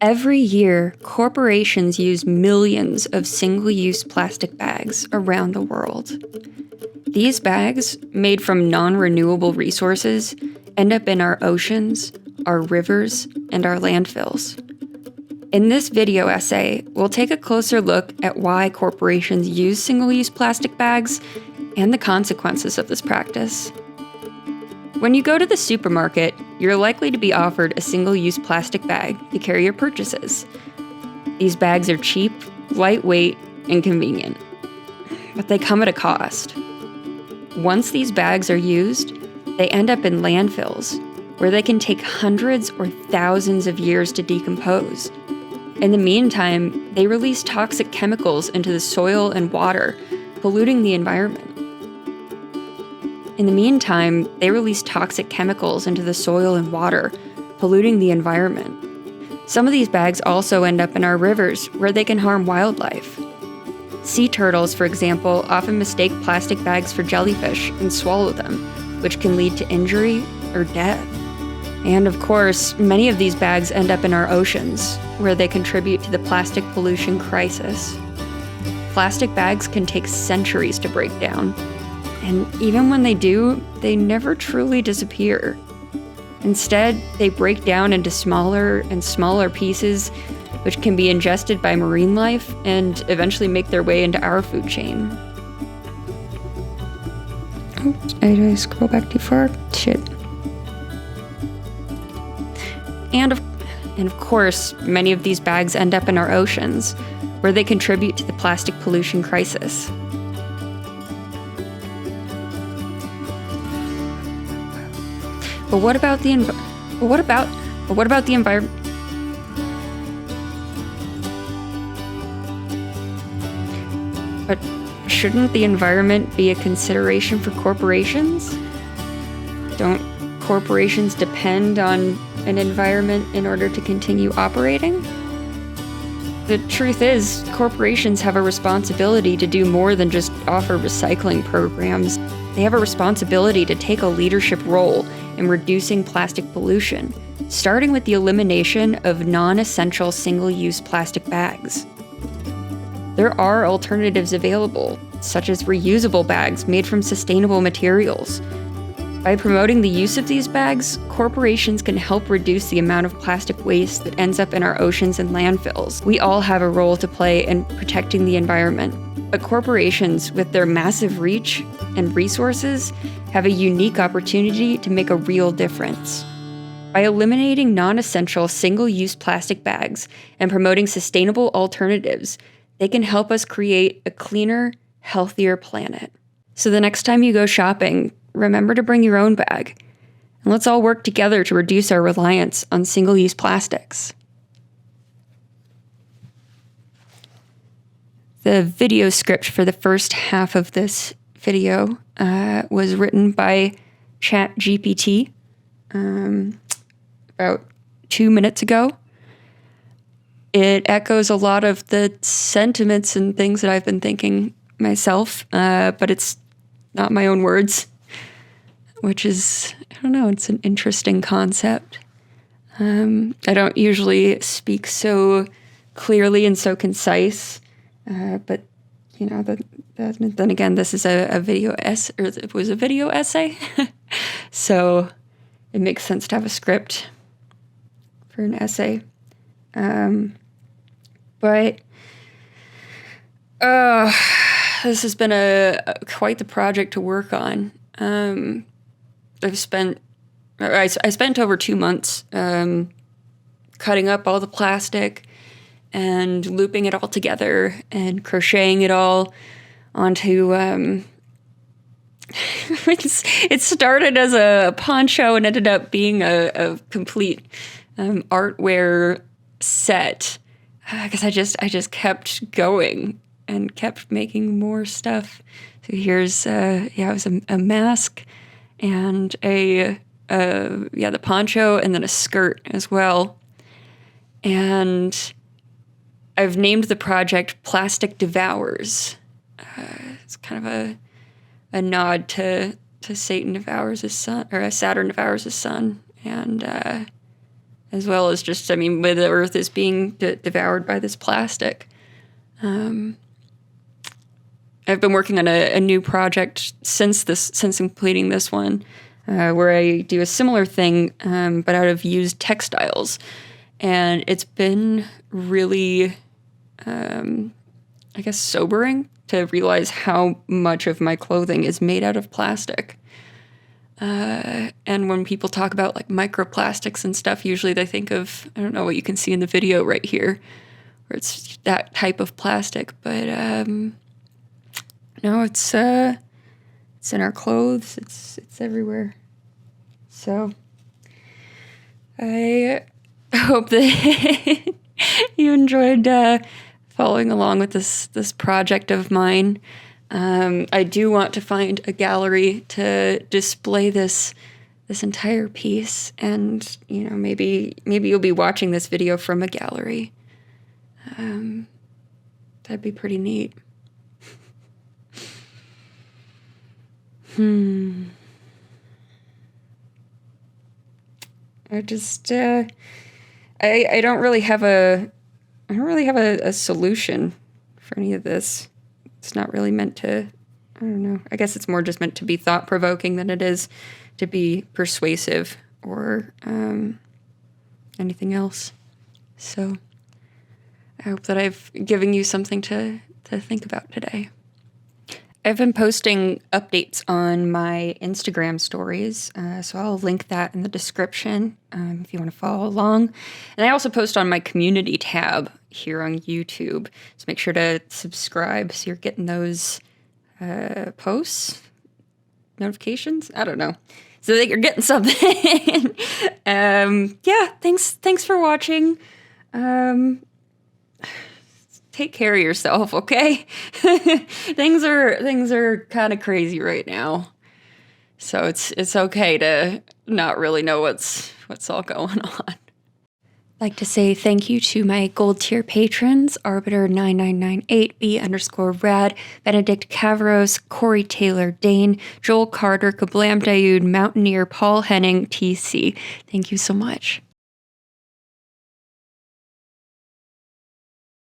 Every year, corporations use millions of single-use plastic bags around the world. These bags, made from non-renewable resources, end up in our oceans, our rivers, and our landfills. In this video essay, we'll take a closer look at why corporations use single-use plastic bags and the consequences of this practice. When you go to the supermarket, you're likely to be offered a single-use plastic bag to carry your purchases. These bags are cheap, lightweight, and convenient. But they come at a cost. Once these bags are used, they end up in landfills, where they can take hundreds or thousands of years to decompose. In the meantime, they release toxic chemicals into the soil and water, polluting the environment. Some of these bags also end up in our rivers, where they can harm wildlife. Sea turtles, for example, often mistake plastic bags for jellyfish and swallow them, which can lead to injury or death. And of course, many of these bags end up in our oceans, where they contribute to the plastic pollution crisis. Plastic bags can take centuries to break down. And even when they do, they never truly disappear. Instead, they break down into smaller and smaller pieces, which can be ingested by marine life and eventually make their way into our food chain. Oops, I scroll back too far. Shit. And of course, many of these bags end up in our oceans, where they contribute to the plastic pollution crisis. But what about the environment? But shouldn't the environment be a consideration for corporations? Don't corporations depend on an environment in order to continue operating? The truth is, corporations have a responsibility to do more than just offer recycling programs. They have a responsibility to take a leadership role in reducing plastic pollution, starting with the elimination of non-essential single-use plastic bags. There are alternatives available, such as reusable bags made from sustainable materials. By promoting the use of these bags, corporations can help reduce the amount of plastic waste that ends up in our oceans and landfills. We all have a role to play in protecting the environment, but corporations, with their massive reach and resources, have a unique opportunity to make a real difference. By eliminating non-essential single-use plastic bags and promoting sustainable alternatives, they can help us create a cleaner, healthier planet. So the next time you go shopping, remember to bring your own bag. And let's all work together to reduce our reliance on single-use plastics. The video script for the first half of this video was written by ChatGPT about 2 minutes ago. It echoes a lot of the sentiments and things that I've been thinking myself, but it's not my own words, which is, I don't know, it's an interesting concept. I don't usually speak so clearly and so concise, but you know, then again, this is a video essay, or it was a video essay, so it makes sense to have a script for an essay. But this has been quite the project to work on. I spent over 2 months cutting up all the plastic and looping it all together and crocheting it all onto it started as a poncho and ended up being a complete artwear set, because I just kept going and kept making more stuff. So here's it was a mask and the poncho, and then a skirt as well. And I've named the project Plastic Devours. It's kind of a nod to Satan devours his son, or Saturn devours his son, and as well as just, I mean, the Earth is being devoured by this plastic. I've been working on a new project since completing this one, where I do a similar thing, but out of used textiles. And it's been really, I guess, sobering to realize how much of my clothing is made out of plastic. And when people talk about like microplastics and stuff, usually they think of, I don't know what you can see in the video right here, where it's that type of plastic, but no, it's in our clothes. It's everywhere. So I hope that you enjoyed following along with this project of mine. I do want to find a gallery to display this entire piece, and maybe you'll be watching this video from a gallery. That'd be pretty neat. I just I don't really have a solution for any of this. It's not really meant to, I don't know. I guess it's more just meant to be thought-provoking than it is to be persuasive or anything else. So I hope that I've given you something to think about today. I've been posting updates on my Instagram stories, so I'll link that in the description if you want to follow along. And I also post on my community tab here on YouTube, so make sure to subscribe so you're getting those posts, notifications, I don't know, so that you're getting something. Yeah, thanks for watching. Take care of yourself, okay? Things are kind of crazy right now, so it's okay to not really know what's all going on. I'd like to say thank you to my gold tier patrons: Arbiter9998, B_Rad, Benedict Cavros, Corey Taylor, Dane, Joel Carter, Kablam Dayoud, Mountaineer, Paul Henning, TC. Thank you so much.